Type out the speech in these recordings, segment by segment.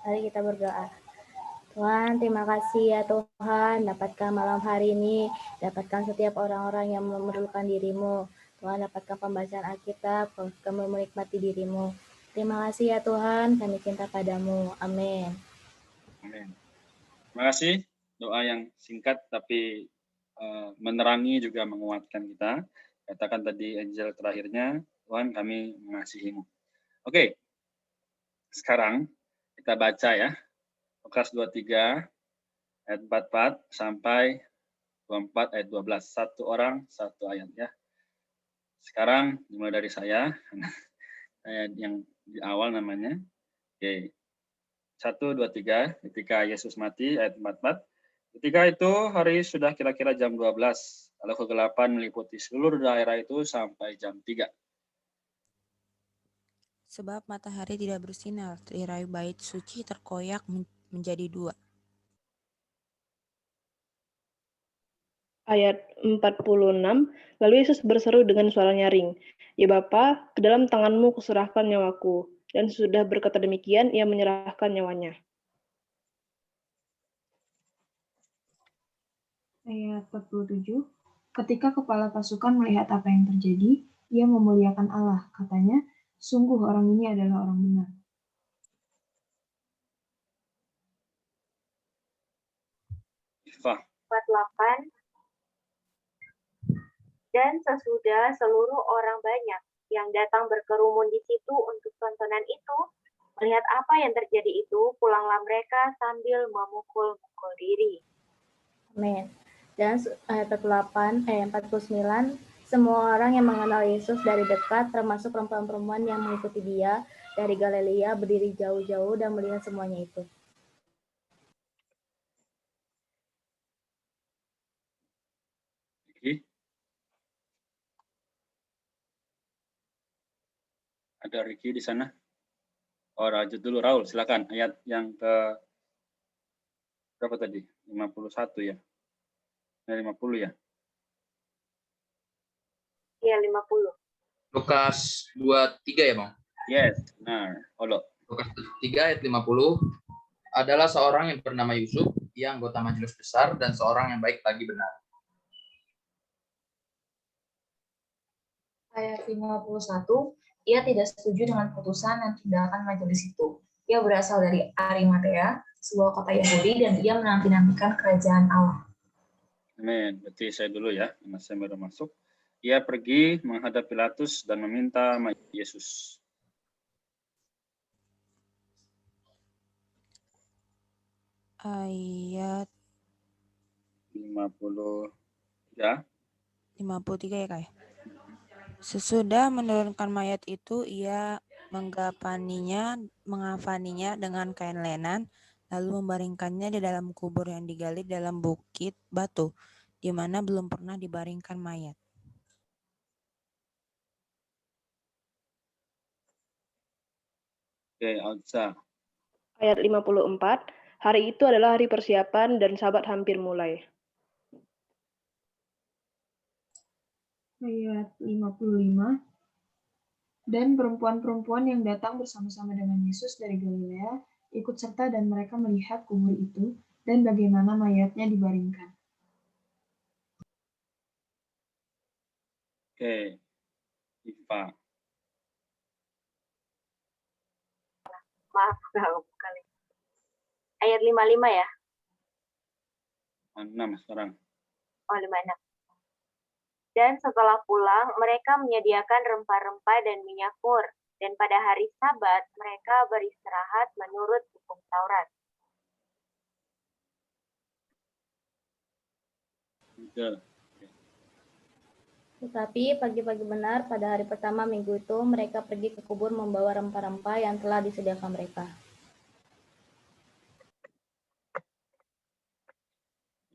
Mari kita berdoa. Tuhan, terima kasih ya Tuhan, dapatkan malam hari ini, dapatkan setiap orang-orang yang memerlukan dirimu. Tuhan, dapatkan pembacaan Alkitab, kami menikmati dirimu. Terima kasih ya Tuhan, kami cinta padamu. Amin. Amin. Terima kasih, doa yang singkat tapi menerangi juga menguatkan kita. Katakan tadi angel terakhirnya, Tuhan kami mengasihimu. Oke, sekarang kita baca ya, Lukas 23 ayat 44 sampai 24 ayat 12. Satu orang, satu ayat ya. Sekarang dimulai dari saya, ayat yang di awal namanya. Oke, 1, 2, 3, ketika Yesus mati, ayat 44. Ketika itu hari sudah kira-kira jam 12, lalu kegelapan meliputi seluruh daerah itu sampai jam 3. Sebab matahari tidak bersinar, tirai bait suci terkoyak menjadi 2. Ayat 46, lalu Yesus berseru dengan suara nyaring, "Ya Bapa, ke dalam tanganmu kuserahkan nyawaku." Dan sudah berkata demikian, ia menyerahkan nyawanya. Ayat 47, ketika kepala pasukan melihat apa yang terjadi, ia memuliakan Allah. Katanya, sungguh orang ini adalah orang benar. Ifah. 48. Dan sesudah seluruh orang banyak yang datang berkerumun di situ untuk tontonan itu, melihat apa yang terjadi itu, pulanglah mereka sambil memukul-mukul diri. Amin. Dan ayat 49, semua orang yang mengenal Yesus dari dekat, termasuk perempuan-perempuan yang mengikuti dia dari Galilea, berdiri jauh-jauh dan melihat semuanya itu. Oke. Ada Ricky di sana? Oh, lanjut dulu, Raul, silakan. Ayat yang ke berapa tadi? 51 ya? 50 ya? Iya, 50. Lukas 23 ya, Bang? Yes, benar. Olo. Lukas 23 ayat 50, adalah seorang yang bernama Yusuf, yang anggota majelis besar dan seorang yang baik lagi benar. Ayat 51, ia tidak setuju dengan putusan dan tindakan majelis itu. Ia berasal dari Arimatea, sebuah kota Yahudi, dan ia menanti-nantikan kerajaan Allah. Amin. Berarti saya dulu ya, karena saya baru masuk. Ia pergi menghadap Pilatus dan meminta mayat Yesus. Ayat 53. 53 ya, Kak? Sesudah menurunkan mayat itu, ia mengafaninya dengan kain lenan, lalu membaringkannya di dalam kubur yang digali dalam bukit batu, di mana belum pernah dibaringkan mayat. Oke, Alza. Ayat 54, hari itu adalah hari persiapan dan Sabat hampir mulai. Ayat 55, dan perempuan-perempuan yang datang bersama-sama dengan Yesus dari Galilea ikut serta dan mereka melihat kubur itu dan bagaimana mayatnya dibaringkan. Oke, Iva. Maaf, kali. Ayat 55 ya? 6 sekarang. Oh, 56. Dan setelah pulang, mereka menyediakan rempah-rempah dan minyak mur. Dan pada hari Sabat, mereka beristirahat menurut hukum Taurat. Betul. Tetapi pagi-pagi benar pada hari pertama minggu itu, mereka pergi ke kubur membawa rempah-rempah yang telah disediakan mereka.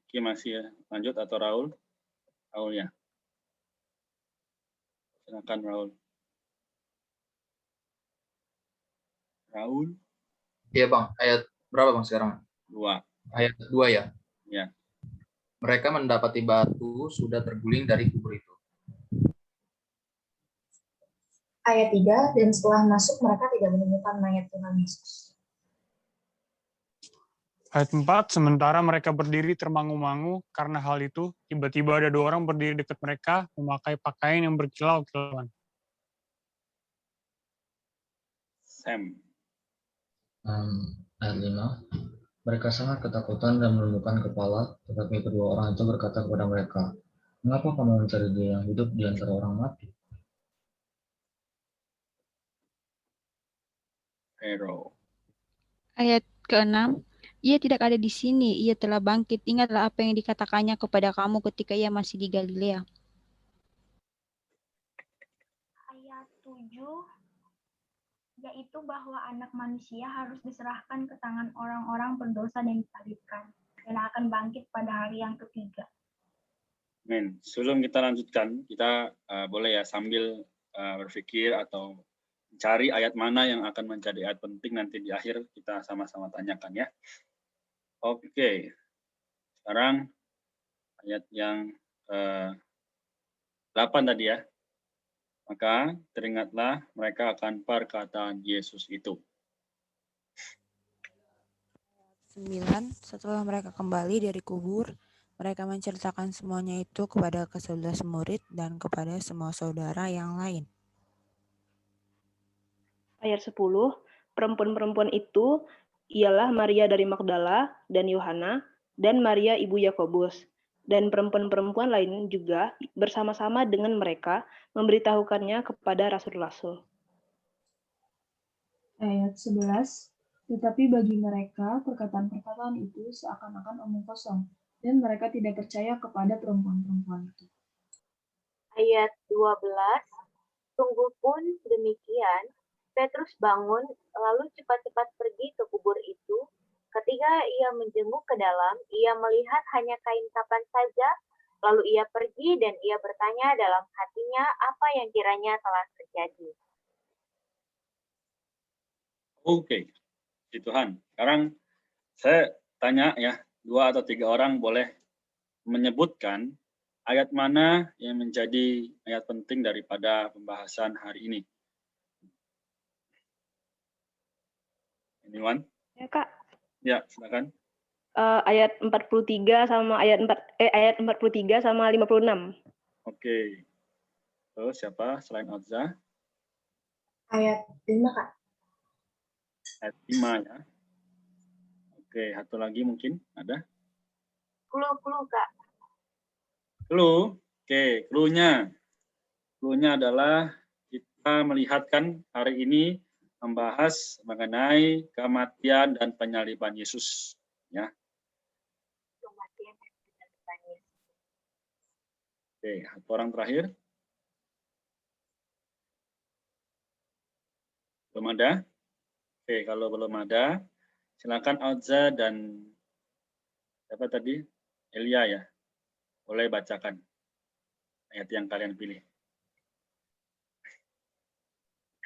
Oke, masih ya. Lanjut atau Raul? Raul ya. Silakan Raul. Raul? Iya, Bang. Ayat berapa, Bang, sekarang? 2. Ayat 2 ya? Ya. Mereka mendapati batu sudah terguling dari kubur itu. Ayat 3, dan setelah masuk mereka tidak menemukan mayat Tuhan Yesus. Ayat 4, sementara mereka berdiri termangu-mangu karena hal itu, tiba-tiba ada 2 orang berdiri dekat mereka, memakai pakaian yang berkilau-kilauan. Sam. Ayat 5, mereka sangat ketakutan dan menundukkan kepala, tetapi kedua orang itu berkata kepada mereka, "Mengapa kamu mencari dia yang hidup di antara orang mati?" Hero. Ayat ke-6, ia tidak ada di sini, ia telah bangkit. Ingatlah apa yang dikatakannya kepada kamu ketika ia masih di Galilea. Ayat 7, yaitu bahwa anak manusia harus diserahkan ke tangan orang-orang berdosa dan disalibkan, dan akan bangkit pada hari yang ketiga. Men, sebelum kita lanjutkan, kita boleh ya sambil berpikir atau cari ayat mana yang akan menjadi ayat penting nanti di akhir kita sama-sama tanyakan ya. Oke, sekarang ayat yang 8 tadi ya. Maka teringatlah mereka akan perkataan Yesus itu. 9, setelah mereka kembali dari kubur, mereka menceritakan semuanya itu kepada ke-11 murid dan kepada semua saudara yang lain. Ayat 10, perempuan-perempuan itu ialah Maria dari Magdala dan Yohana dan Maria ibu Yakobus. Dan perempuan-perempuan lain juga bersama-sama dengan mereka memberitahukannya kepada rasul-rasul. Ayat 11, tetapi bagi mereka perkataan-perkataan itu seakan-akan omong kosong, dan mereka tidak percaya kepada perempuan-perempuan itu. Ayat 12, sungguh pun demikian, Petrus bangun, lalu cepat-cepat pergi ke kubur itu. Ketika ia menjenguk ke dalam, ia melihat hanya kain kapan saja, lalu ia pergi dan ia bertanya dalam hatinya apa yang kiranya telah terjadi. Oke, puji Tuhan. Sekarang saya tanya ya, 2 atau 3 orang boleh menyebutkan ayat mana yang menjadi ayat penting daripada pembahasan hari ini. Anyone? Ya, Kak. Ya, silakan. Ayat 43 sama ayat 43 sama 56. Oke. Terus siapa selain Azza? Ayat 5, Kak. Ayat 5 ya. Oke, satu lagi mungkin ada? Clue, Kak. Clue. Oke, clue-nya. Clue-nya adalah kita melihatkan hari ini membahas mengenai kematian dan penyaliban Yesus. Ya. Kematian dan penyaliban Yesus. Oke, satu orang terakhir. Belum ada? Oke, kalau belum ada, silakan Azza dan siapa tadi? Elia ya. Boleh bacakan ayat yang kalian pilih.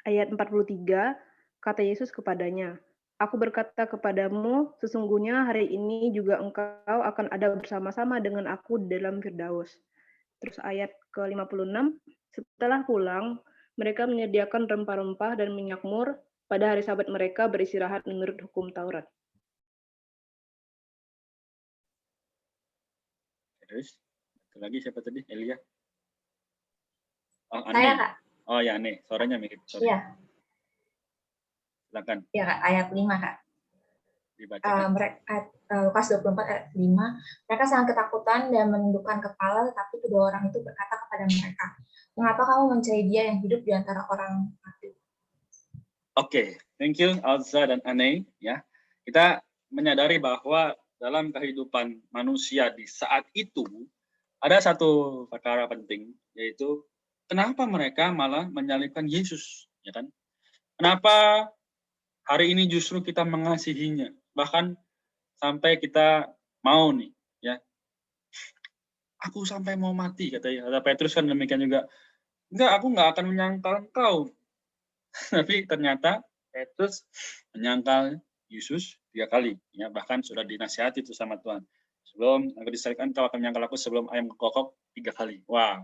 Ayat 43, kata Yesus kepadanya, "Aku berkata kepadamu, sesungguhnya hari ini juga engkau akan ada bersama-sama dengan aku di dalam Firdaus." Terus ayat ke-56, setelah pulang, mereka menyediakan rempah-rempah dan minyak mur. Pada hari Sabat mereka beristirahat menurut hukum Taurat. Terus, satu lagi siapa tadi? Elia? Oh, Saya, Ane. Kak. Oh ya, Ane. Suaranya mirip. Sorry. Iya. Silakan. Ya, Kak. Ayat 5, Kak. Dibacakan. Lukas 24 ayat 5, mereka sangat ketakutan dan menundukkan kepala, tetapi kedua orang itu berkata kepada mereka, "Mengapa kamu mencari dia yang hidup di antara orang mati?" Oke, thank you Alza dan Ane. Ya, kita menyadari bahwa dalam kehidupan manusia di saat itu ada satu perkara penting, yaitu kenapa mereka malah menyalibkan Yesus, ya kan? Kenapa hari ini justru kita mengasihinya, bahkan sampai kita mau nih, ya. Aku sampai mau mati, kata Petrus kan demikian juga. Enggak, aku nggak akan menyangkal engkau. Tapi ternyata Petrus menyangkal Yesus 3 kali, ya, bahkan sudah dinasihati itu sama Tuhan. Sebelum aku disalibkan, kau akan menyangkal aku sebelum ayam kekokok 3 kali. Wah,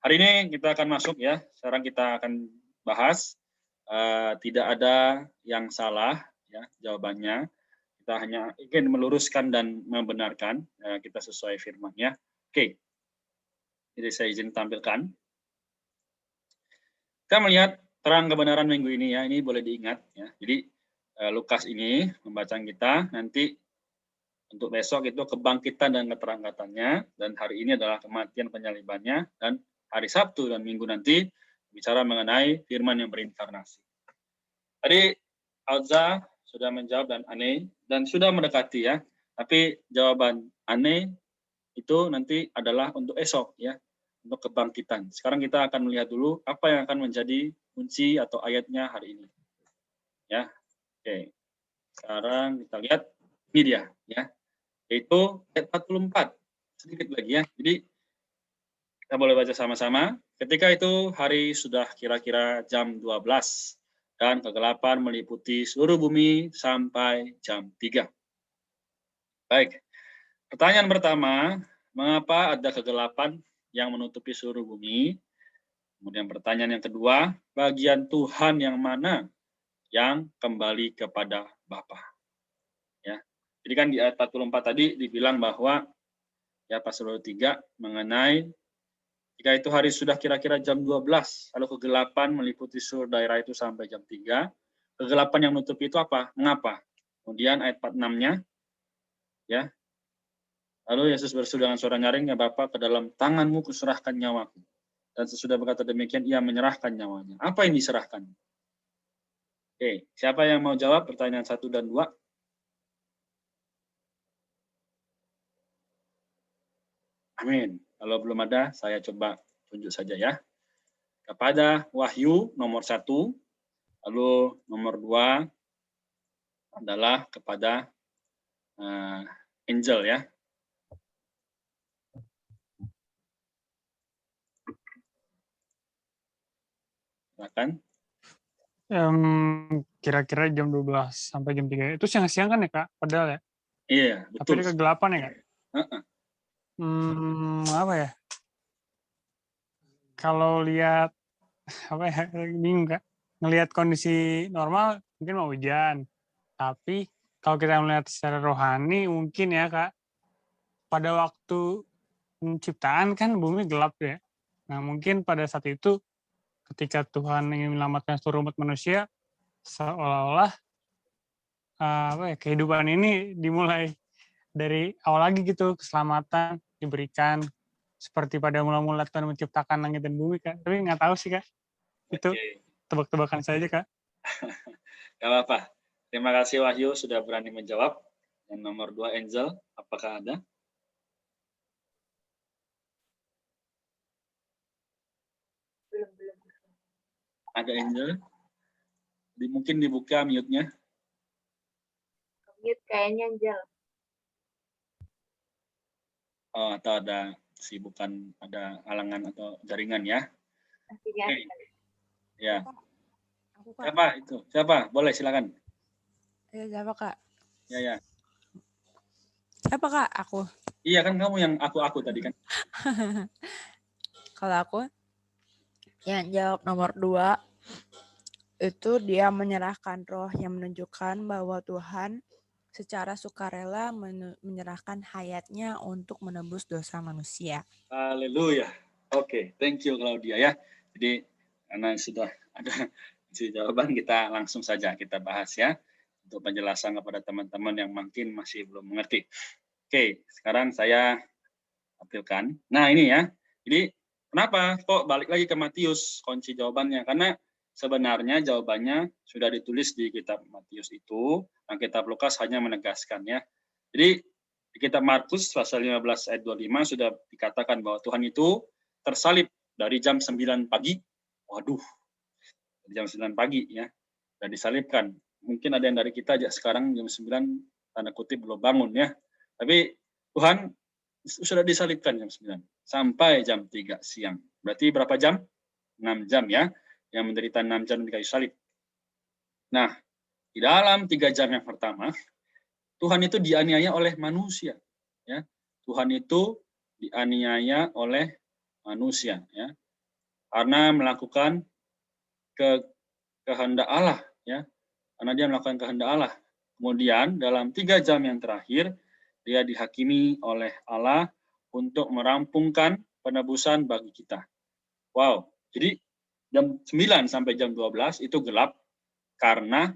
hari ini kita akan masuk ya. Sekarang kita akan bahas tidak ada yang salah, ya jawabannya. Kita hanya ingin meluruskan dan membenarkan, kita sesuai firman ya. Oke. Jadi saya izin tampilkan. Kita melihat terang kebenaran minggu ini ya, ini boleh diingat ya. Jadi Lukas ini membacaan kita, nanti untuk besok itu kebangkitan dan keterangkatannya, dan hari ini adalah kematian penyalibannya, dan hari Sabtu dan Minggu nanti bicara mengenai firman yang berinkarnasi. Tadi Alza sudah menjawab dan Ane, dan sudah mendekati ya, tapi jawaban Ane itu nanti adalah untuk esok ya, untuk kebangkitan. Sekarang kita akan melihat dulu apa yang akan menjadi kunci atau ayatnya hari ini. Ya, oke. Sekarang kita lihat ini dia ya, yaitu ayat 44. Sedikit lagi ya. Jadi kita boleh baca sama-sama. Ketika itu hari sudah kira-kira jam 12 dan kegelapan meliputi seluruh bumi sampai jam 3. Baik. Pertanyaan pertama, mengapa ada kegelapan yang menutupi seluruh bumi? Kemudian pertanyaan yang kedua, bagian Tuhan yang mana yang kembali kepada Bapa? Ya. Jadi kan di ayat 44 tadi dibilang bahwa ya pasal 3 mengenai jika itu hari sudah kira-kira jam 12, lalu kegelapan meliputi seluruh daerah itu sampai jam 3. Kegelapan yang menutupi itu apa? Mengapa? Kemudian ayat 46-nya ya. Lalu Yesus berseru dengan suara nyaring, ya Bapa, ke dalam tanganmu kuserahkan nyawaku. Dan sesudah berkata demikian, ia menyerahkan nyawanya. Apa yang diserahkan? Oke, siapa yang mau jawab pertanyaan 1 dan 2? Amin. Kalau belum ada, saya coba tunjuk saja ya. Kepada Wahyu nomor 1, lalu nomor 2 adalah kepada Angel ya. Silakan. Kira-kira jam 12 sampai jam 3. Itu siang-siang kan ya, Kak? Padahal ya? Iya, betul. Tapi ada kegelapan ya, Kak? Apa ya? Kalau lihat, apa ya, bingung, Kak. Ngelihat kondisi normal, mungkin mau hujan. Tapi, kalau kita melihat secara rohani, mungkin ya, Kak, pada waktu penciptaan kan bumi gelap ya. Nah, mungkin pada saat itu, ketika Tuhan ingin menyelamatkan seluruh umat manusia, seolah-olah kehidupan ini dimulai dari awal lagi gitu, keselamatan diberikan seperti pada mula-mula Tuhan menciptakan langit dan bumi, Kak. Tapi nggak tahu sih, Kak. Itu tebak-tebakan saja, Kak. Gak apa-apa. Terima kasih Wahyu sudah berani menjawab. Yang nomor 2 Angel, apakah ada? Belum. Ada Angel? Mungkin dibuka mute-nya. Mute kayaknya Angel. Oh, atau ada bukan ada halangan atau jaringan ya. Okay. Ya. Aku, Kak. Siapa itu? Siapa? Boleh silakan. Siapa, Kak? Ya. Siapa, Kak? Aku. Iya kan kamu yang aku tadi kan. Kalau aku yang jawab nomor 2 itu dia menyerahkan roh yang menunjukkan bahwa Tuhan secara sukarela menyerahkan hayatnya untuk menebus dosa manusia. Haleluya. Oke, thank you Claudia ya. Jadi karena sudah ada jawaban, kita langsung saja kita bahas ya untuk penjelasan kepada teman-teman yang mungkin masih belum mengerti. Oke, sekarang saya tampilkan. Nah ini ya. Jadi kenapa kok balik lagi ke Matius kunci jawabannya? Karena sebenarnya jawabannya sudah ditulis di kitab Matius itu, dan kitab Lukas hanya menegaskannya. Jadi di kitab Markus pasal 15 ayat 25 sudah dikatakan bahwa Tuhan itu tersalib dari jam 9 pagi. Waduh, dari jam 9 pagi ya, dan disalibkan. Mungkin ada yang dari kita aja sekarang jam 9 tanda kutip belum bangun ya. Tapi Tuhan sudah disalibkan jam 9 sampai jam 3 siang. Berarti berapa jam? 6 jam ya. Yang menderita 6 jam di kayu salib. Nah, di dalam 3 jam yang pertama, Tuhan itu dianiaya oleh manusia. Ya. Tuhan itu dianiaya oleh manusia. Ya. Karena melakukan kehendak Allah. Ya. Karena dia melakukan kehendak Allah. Kemudian dalam 3 jam yang terakhir, dia dihakimi oleh Allah untuk merampungkan penebusan bagi kita. Wow, jadi jam 9 sampai jam 12 itu gelap karena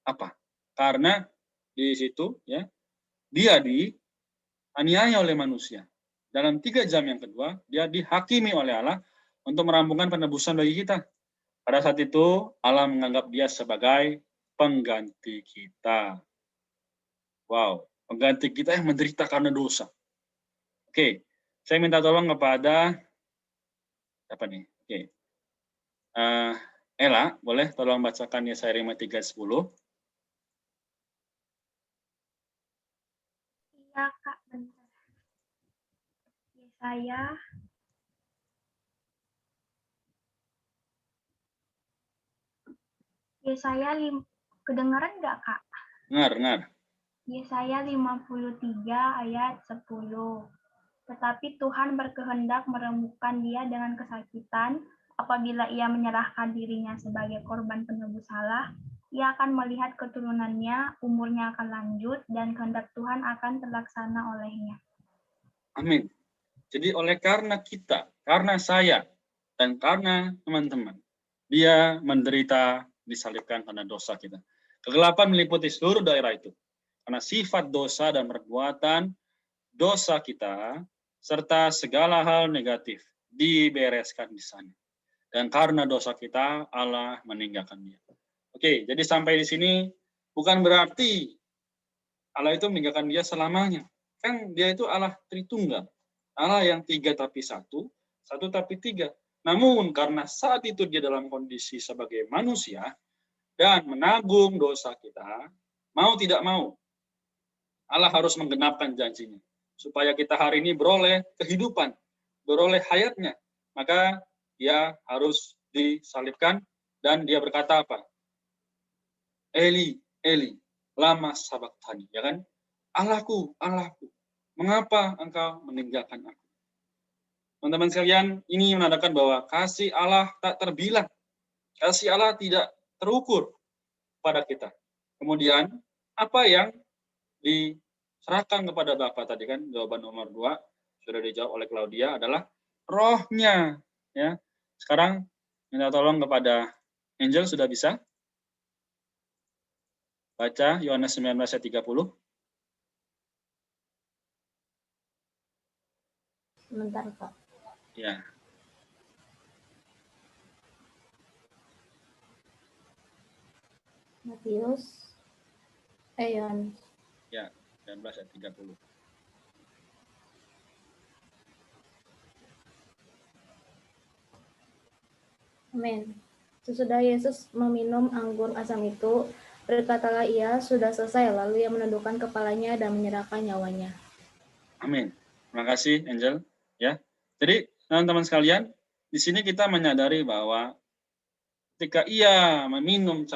apa? Karena di situ ya dia dianiaya oleh manusia. Dalam 3 jam yang kedua, dia dihakimi oleh Allah untuk merampungkan penebusan bagi kita. Pada saat itu, Allah menganggap dia sebagai pengganti kita. Wow, pengganti kita yang menderita karena dosa. Oke, saya minta tolong kepada apa nih? Oke. Ella, boleh tolong bacakan Yesaya 53:10. Iya, Kak, bentar. Yesaya kedengaran nggak, Kak? Dengar. Yesaya 53 ayat 10. Tetapi Tuhan berkehendak meremukkan dia dengan kesakitan. Apabila ia menyerahkan dirinya sebagai korban penebus salah, ia akan melihat keturunannya, umurnya akan lanjut, dan kehendak Tuhan akan terlaksana olehnya. Amin. Jadi oleh karena kita, karena saya, dan karena teman-teman, dia menderita disalibkan karena dosa kita. Kegelapan meliputi seluruh daerah itu. Karena sifat dosa dan perbuatan dosa kita, serta segala hal negatif dibereskan di sana. Dan karena dosa kita, Allah meninggalkan dia. Oke, jadi sampai di sini bukan berarti Allah itu meninggalkan dia selamanya. Kan dia itu Allah Tritunggal. Allah yang 3 tapi 1 tapi 3. Namun karena saat itu dia dalam kondisi sebagai manusia dan menanggung dosa kita, mau tidak mau, Allah harus menggenapkan janjinya. Supaya kita hari ini beroleh kehidupan, beroleh hayatnya. Maka dia harus disalibkan dan dia berkata apa? Eli, Eli, lama sabachthani, ya kan? Allahku, Allahku, mengapa engkau meninggalkan aku? Teman-teman sekalian, ini menandakan bahwa kasih Allah tak terbilang. Kasih Allah tidak terukur pada kita. Kemudian, apa yang diserahkan kepada Bapa tadi kan, jawaban nomor 2, sudah dijawab oleh Claudia, adalah rohnya. Ya. Sekarang, minta tolong kepada Angel, sudah bisa? Baca Yohanes 19 ayat 30. Sebentar, Pak. Ya. Matius. Yohanes. Ya, 19 ayat 30. Amin. Sesudah Yesus meminum anggur asam itu, berkatalah ia, sudah selesai. Lalu ia menundukkan kepalanya dan menyerahkan nyawanya. Amin. Terima kasih, Angel. Ya. Jadi, teman-teman sekalian, di sini kita menyadari bahwa ketika ia meminum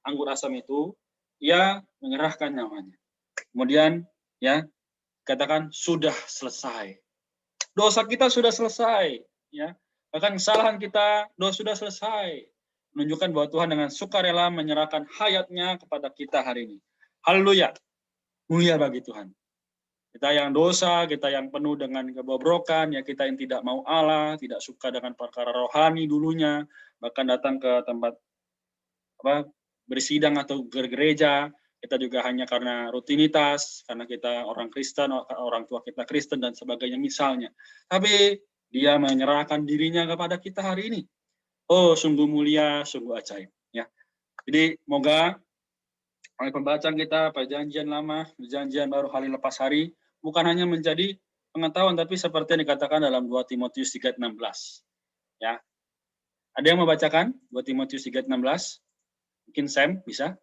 anggur asam itu, ia menyerahkan nyawanya. Kemudian, ya, katakan sudah selesai. Dosa kita sudah selesai, ya. Bahkan kesalahan kita sudah selesai. Menunjukkan bahwa Tuhan dengan sukarela menyerahkan hayatnya kepada kita hari ini. Haleluya. Mulia bagi Tuhan. Kita yang dosa, kita yang penuh dengan kebobrokan, ya kita yang tidak mau Allah, tidak suka dengan perkara rohani dulunya, bahkan datang ke tempat bersidang atau gereja, kita juga hanya karena rutinitas, karena kita orang Kristen, orang tua kita Kristen dan sebagainya misalnya. Tapi dia menyerahkan dirinya kepada kita hari ini. Oh, sungguh mulia, sungguh ajaib. Ya. Jadi, moga oleh pembacaan kita Perjanjian Lama, Perjanjian Baru hari lepas hari, bukan hanya menjadi pengetahuan, tapi seperti yang dikatakan dalam 2 Timotius 3:16. Ya. Ada yang membacakan 2 Timotius 3:16? Mungkin Sam bisa?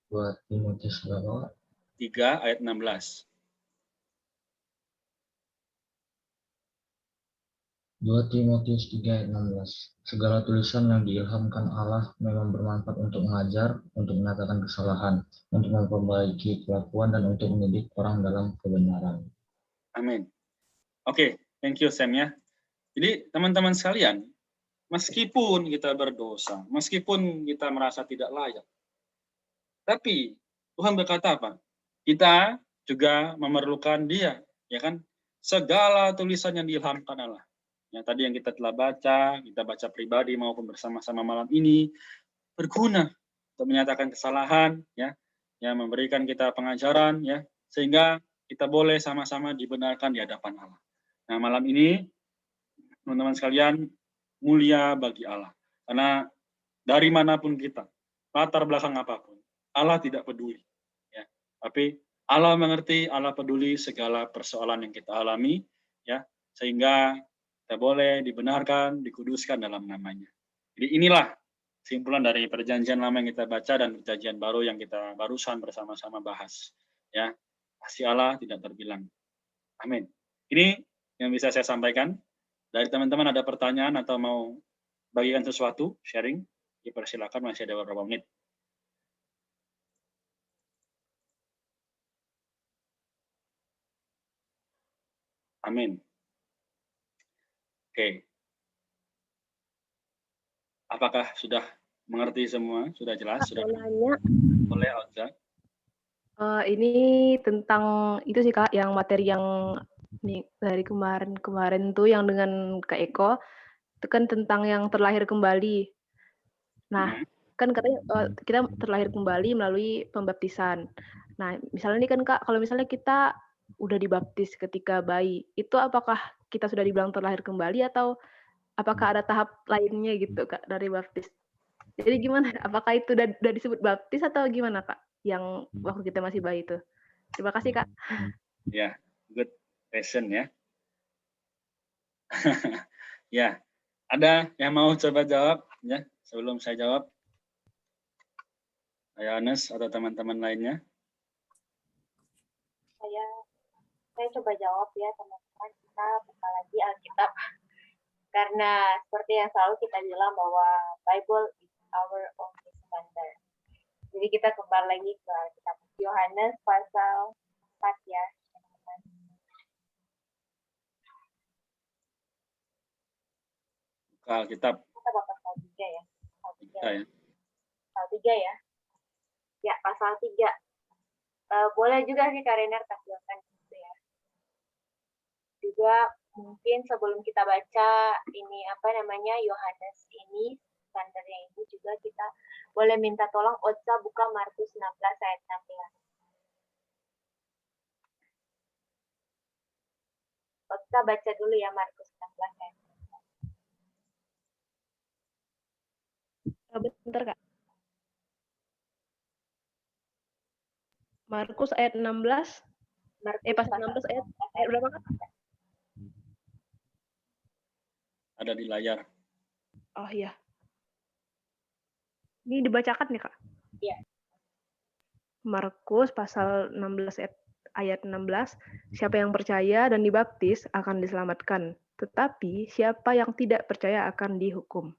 2 Timotius berapa? 3 ayat 16. 2 Timotius 3 ayat 16. Segala tulisan yang diilhamkan Allah memang bermanfaat untuk mengajar, untuk menyatakan kesalahan, untuk memperbaiki kelakuan, dan untuk mendidik orang dalam kebenaran. Amin. Oke, thank you Sam ya. Jadi teman-teman sekalian, meskipun kita berdosa, meskipun kita merasa tidak layak. Tapi Tuhan berkata apa? Kita juga memerlukan Dia, ya kan? Segala tulisan yang diilhamkan Allah. Yang tadi yang kita telah baca, kita baca pribadi maupun bersama-sama malam ini, berguna untuk menyatakan kesalahan, ya, yang memberikan kita pengajaran, ya, sehingga kita boleh sama-sama dibenarkan di hadapan Allah. Nah, malam ini, teman-teman sekalian, mulia bagi Allah. Karena dari manapun kita, latar belakang apapun, Allah tidak peduli. Ya. Tapi Allah mengerti, Allah peduli segala persoalan yang kita alami, ya, sehingga kita boleh dibenarkan, dikuduskan dalam namanya. Jadi inilah kesimpulan dari perjanjian lama yang kita baca dan perjanjian baru yang kita barusan bersama-sama bahas. Ya, kasih Allah tidak terbilang. Amin. Ini yang bisa saya sampaikan. Dari teman-teman ada pertanyaan atau mau bagikan sesuatu, sharing, dipersilakan, masih ada beberapa menit. Amin. Oke. Apakah sudah mengerti semua? Sudah jelas? Kak, Sudah mau nanya. Boleh, Oza. Ini tentang itu sih Kak, yang materi yang dari kemarin tuh yang dengan Kak Eko, itu kan tentang yang terlahir kembali. Nah, kan katanya kita terlahir kembali melalui pembaptisan. Nah, misalnya nih kan Kak, kalau misalnya kita udah dibaptis ketika bayi, itu apakah kita sudah dibilang terlahir kembali atau apakah ada tahap lainnya gitu Kak dari baptis? Jadi gimana? Apakah itu udah disebut baptis atau gimana Kak? Yang waktu kita masih bayi itu. Terima kasih Kak. Ya, good question ya. Ya, ada yang mau coba jawab ya sebelum saya jawab? Yohanes atau teman-teman lainnya? Saya coba jawab ya teman-teman. Kita buka lagi Alkitab. Karena seperti yang selalu kita bilang bahwa Bible is our only standard. Jadi kita kembali lagi ke Alkitab. Yohanes pasal 4 ya. Buka Alkitab. Kita pasal 3 ya. Ya. Pasal 3 ya. Ya, pasal 3. Boleh juga sih Kak Renar tampilkan gitu ya. Juga mungkin sebelum kita baca ini apa namanya Yohanes ini standarnya ini juga kita boleh minta tolong Otsa buka Markus 16 ayat 16. Otsa baca dulu ya Markus 16 ayat 16. Bentar Kak. Markus ayat 16. Pasal 16 ayat berapa Kak? Ada di layar. Oh iya. Ini dibacakan nih Kak? Iya. Markus pasal 16 ayat 16. Siapa yang percaya dan dibaptis akan diselamatkan. Tetapi siapa yang tidak percaya akan dihukum.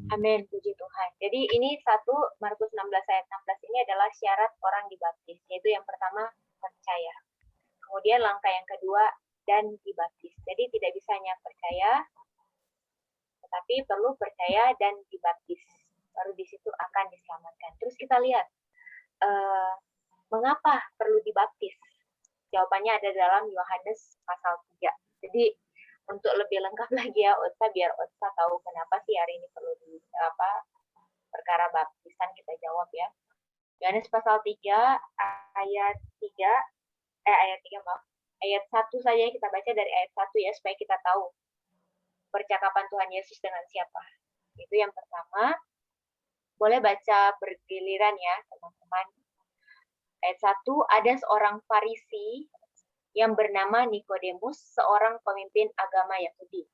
Amin, puji Tuhan. Jadi ini satu Markus 16 ayat 16 ini adalah syarat orang dibaptis, yaitu yang pertama percaya. Kemudian langkah yang kedua dan dibaptis. Jadi tidak bisa hanya percaya, tetapi perlu percaya dan dibaptis. Baru di situ akan diselamatkan. Terus kita lihat mengapa perlu dibaptis. Jawabannya ada dalam Yohanes pasal 3. Jadi untuk lebih lengkap lagi ya Otsa, biar Otsa tahu kenapa sih hari ini perlu perkara baptisan kita jawab ya. Yohanes pasal 3 ayat 1 saja kita baca dari ayat 1 ya supaya kita tahu percakapan Tuhan Yesus dengan siapa. Itu yang pertama. Boleh baca bergiliran ya teman-teman. Ayat 1, ada seorang Farisi yang bernama Nikodemus, seorang pemimpin agama Yahudi.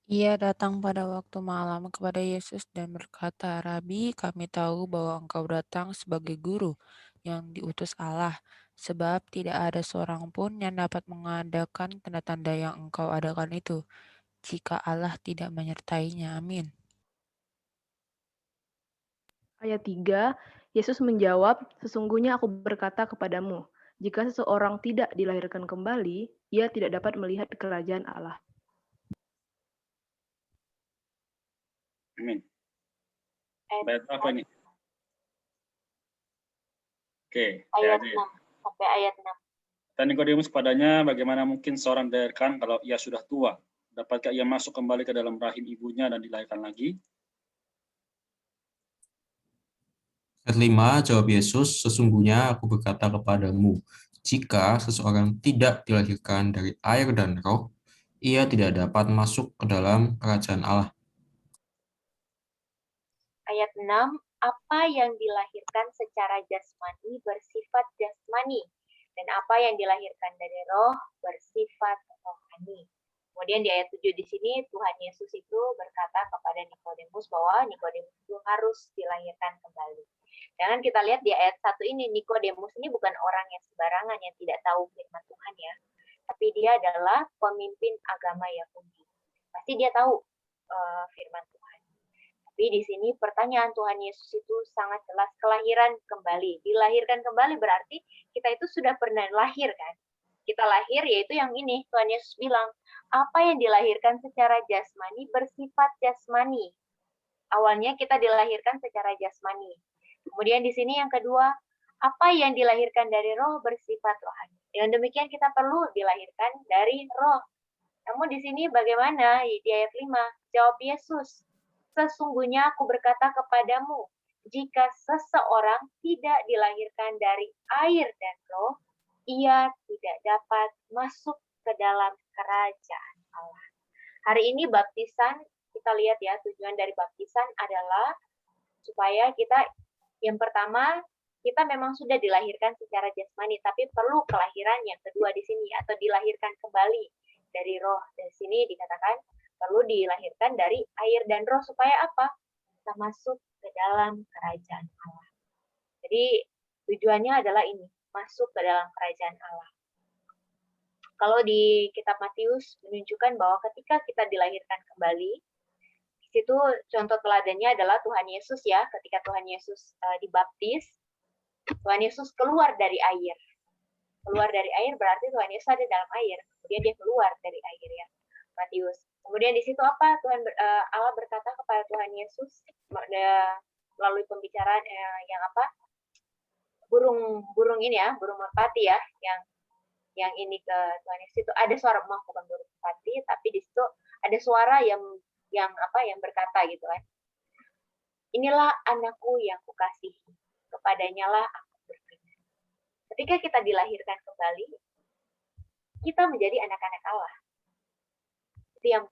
Ia datang pada waktu malam kepada Yesus dan berkata, "Rabi, kami tahu bahwa engkau datang sebagai guru yang diutus Allah, sebab tidak ada seorang pun yang dapat mengadakan tanda-tanda yang engkau adakan itu, jika Allah tidak menyertainya." Amin. Ayat 3, Yesus menjawab, "Sesungguhnya aku berkata kepadamu, jika seseorang tidak dilahirkan kembali, ia tidak dapat melihat kerajaan Allah." Amin. Ayat Ayat apa ini? Oke, ayat saya aja 6 ya. sampai ayat 6. Dan Nikodemus padanya, bagaimana mungkin seorang dilahirkan kalau ia sudah tua? Dapatkah ia masuk kembali ke dalam rahim ibunya dan dilahirkan lagi? Ayat 5, jawab Yesus, sesungguhnya aku berkata kepadamu, jika seseorang tidak dilahirkan dari air dan roh, ia tidak dapat masuk ke dalam kerajaan Allah. Ayat 6, apa yang dilahirkan secara jasmani bersifat jasmani, dan apa yang dilahirkan dari roh bersifat rohani. Kemudian di ayat 7 di sini Tuhan Yesus itu berkata kepada Nikodemus bahwa Nikodemus itu harus dilahirkan kembali. Jangan kita lihat di ayat 1 ini, Nikodemus ini bukan orang yang sembarangan yang tidak tahu firman Tuhan ya. Tapi dia adalah pemimpin agama Yahudi. Pasti dia tahu firman Tuhan. Tapi di sini pertanyaan Tuhan Yesus itu sangat jelas, kelahiran kembali. Dilahirkan kembali berarti kita itu sudah pernah lahir kan? Kita lahir yaitu yang ini, Tuhan Yesus bilang, apa yang dilahirkan secara jasmani bersifat jasmani. Awalnya kita dilahirkan secara jasmani. Kemudian di sini yang kedua, apa yang dilahirkan dari roh bersifat rohani. Dengan demikian kita perlu dilahirkan dari roh. Namun di sini bagaimana? Di ayat 5, jawab Yesus, sesungguhnya aku berkata kepadamu, jika seseorang tidak dilahirkan dari air dan roh, ia tidak dapat masuk ke dalam kerajaan Allah. Hari ini baptisan, kita lihat ya, tujuan dari baptisan adalah supaya kita, yang pertama, kita memang sudah dilahirkan secara jasmani, tapi perlu kelahiran yang kedua di sini, atau dilahirkan kembali dari roh. Di sini dikatakan perlu dilahirkan dari air dan roh, supaya apa? Kita masuk ke dalam kerajaan Allah. Jadi tujuannya adalah ini, masuk ke dalam kerajaan Allah. Kalau di kitab Matius menunjukkan bahwa ketika kita dilahirkan kembali, di situ contoh teladannya adalah Tuhan Yesus ya, ketika Tuhan Yesus dibaptis, Tuhan Yesus keluar dari air. Keluar dari air berarti Tuhan Yesus ada dalam air, kemudian dia keluar dari air ya, Matius. Kemudian di situ apa? Allah berkata kepada Tuhan Yesus melalui pembicaraan yang apa? Burung ini ya, burung merpati ya, yang ini ke Tuhan Yesus itu ada suara, bukan burung merpati, tapi di situ ada suara yang berkata gitu kan. Inilah anakku yang kukasihi, kepadanya lah aku berkenan. Ketika kita dilahirkan kembali, kita menjadi anak-anak Allah. Itu yang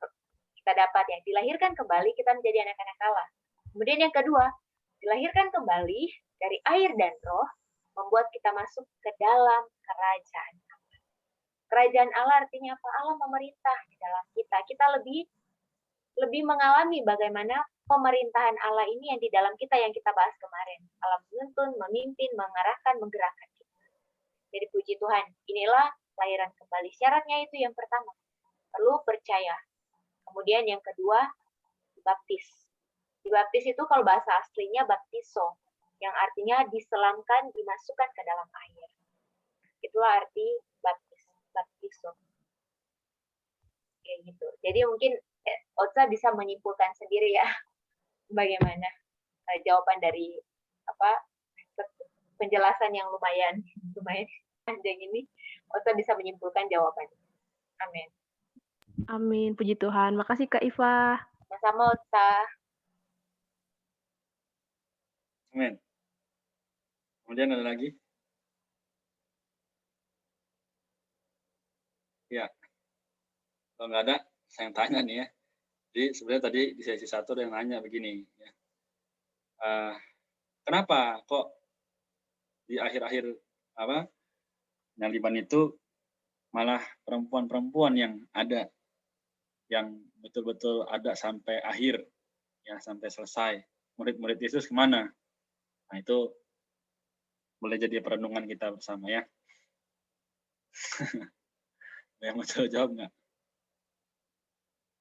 kita dapat ya, dilahirkan kembali kita menjadi anak-anak Allah. Kemudian yang kedua, dilahirkan kembali dari air dan roh, membuat kita masuk ke dalam kerajaan Allah. Kerajaan Allah artinya apa? Allah memerintah di dalam kita. Kita lebih mengalami bagaimana pemerintahan Allah ini yang di dalam kita yang kita bahas kemarin. Allah menuntun, memimpin, mengarahkan, menggerakkan kita. Jadi puji Tuhan, inilah kelahiran kembali. Syaratnya itu yang pertama, perlu percaya. Kemudian yang kedua, dibaptis. Dibaptis itu kalau bahasa aslinya baptiso, yang artinya diselamkan, dimasukkan ke dalam air. Itulah arti baptiso. Kayak gitu. Jadi mungkin Otsa bisa menyimpulkan sendiri ya bagaimana jawaban dari penjelasan yang lumayan panjang ini. Otsa bisa menyimpulkan jawaban. Amin. Amin, puji Tuhan. Makasih Kak Iva. Sama-sama Otsa. Amin. Kemudian ada lagi? Ya. Kalau nggak ada, saya yang tanya nih ya. Jadi sebenarnya tadi di sesi 1 ada yang nanya begini. Ya. Kenapa kok di akhir-akhir penyaliban itu malah perempuan-perempuan yang ada, yang betul-betul ada sampai akhir, ya sampai selesai. Murid-murid Yesus kemana? Nah itu boleh jadi perenungan kita bersama ya. Ada yang mau jawab nggak?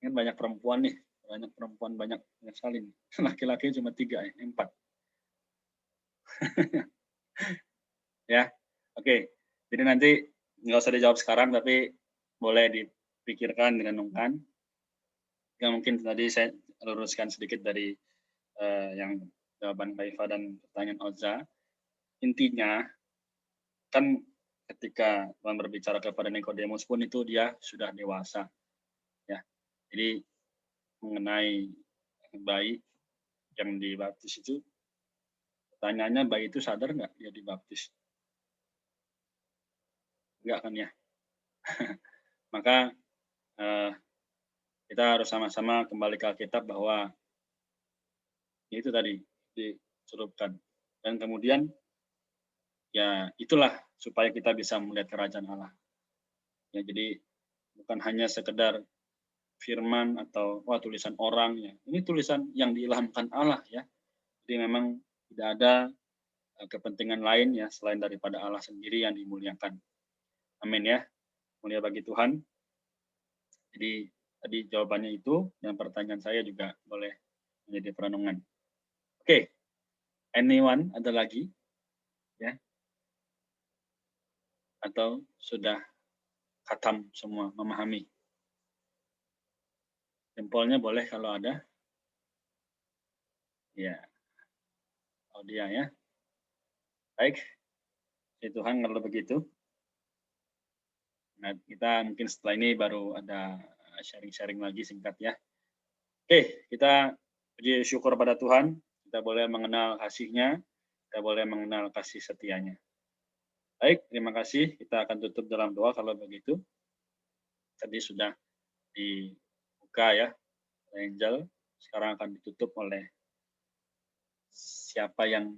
Kan banyak perempuan nih, banyak sekali nih. Laki-laki cuma 3 ya, 4. Ya, oke. Jadi nanti nggak usah dijawab sekarang, tapi boleh dipikirkan, direnungkan. Yang mungkin tadi saya luruskan sedikit dari yang jawaban Kaifa dan pertanyaan Oza. Intinya kan ketika Tuhan berbicara kepada Nikodemus pun itu dia sudah dewasa, ya. Jadi mengenai bayi yang dibaptis itu, pertanyaannya bayi itu sadar nggak dia dibaptis? Enggak kan ya? Maka kita harus sama-sama kembali ke Alkitab bahwa itu tadi disurupkan. Dan kemudian ya itulah supaya kita bisa melihat kerajaan Allah. Ya, jadi bukan hanya sekedar firman atau tulisan orang ya. Ini tulisan yang diilhamkan Allah ya. Jadi memang tidak ada kepentingan lain ya selain daripada Allah sendiri yang dimuliakan. Amin ya. Mulia bagi Tuhan. Jadi tadi jawabannya itu, yang pertanyaan saya juga boleh menjadi perenungan. Oke. Anyone ada lagi? Ya. Atau sudah khatam semua memahami? Jempolnya boleh kalau ada. Ya. Audia ya. Baik. Puji Tuhan kalau begitu. Nah, kita mungkin setelah ini baru ada sharing-sharing lagi singkat ya. Oke, kita puji syukur pada Tuhan. Kita boleh mengenal kasih-Nya, kita boleh mengenal kasih setia-Nya. Baik, terima kasih. Kita akan tutup dalam doa kalau begitu. Tadi sudah dibuka ya, Angel. Sekarang akan ditutup oleh siapa yang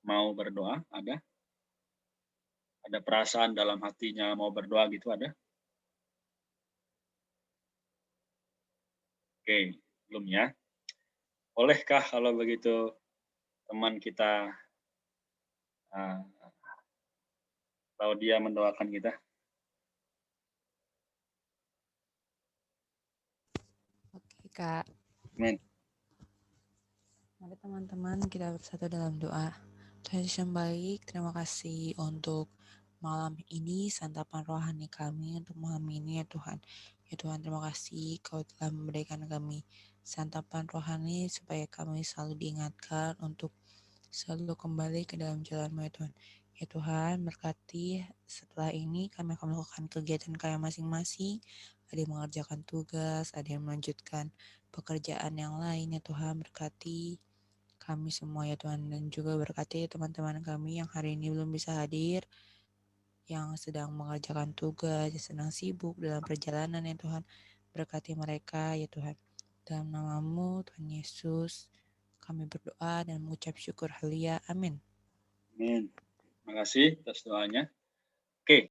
mau berdoa? Ada? Ada perasaan dalam hatinya mau berdoa gitu ada? Oke, belum ya. Bolehkah kalau begitu teman kita Claudia mendoakan kita? Oke, Kak. Amin. Mari teman-teman kita bersatu dalam doa. Tuhan Yesus yang baik, terima kasih untuk malam ini santapan rohani kami untuk memahami ini ya Tuhan. Ya Tuhan, terima kasih Kau telah memberikan kami santapan rohani supaya kami selalu diingatkan untuk selalu kembali ke dalam jalan-Mu ya Tuhan. Ya Tuhan, berkati setelah ini kami akan melakukan kegiatan kami masing-masing. Ada yang mengerjakan tugas, ada yang melanjutkan pekerjaan yang lain ya Tuhan. Berkati kami semua ya Tuhan, dan juga berkati teman-teman kami yang hari ini belum bisa hadir, yang sedang mengerjakan tugas, yang sedang sibuk dalam perjalanan ya Tuhan. Berkati mereka ya Tuhan. Dalam nama-Mu Tuhan Yesus kami berdoa dan mengucap syukur. Haleluya. Amin. Amin. Terima kasih atas doanya.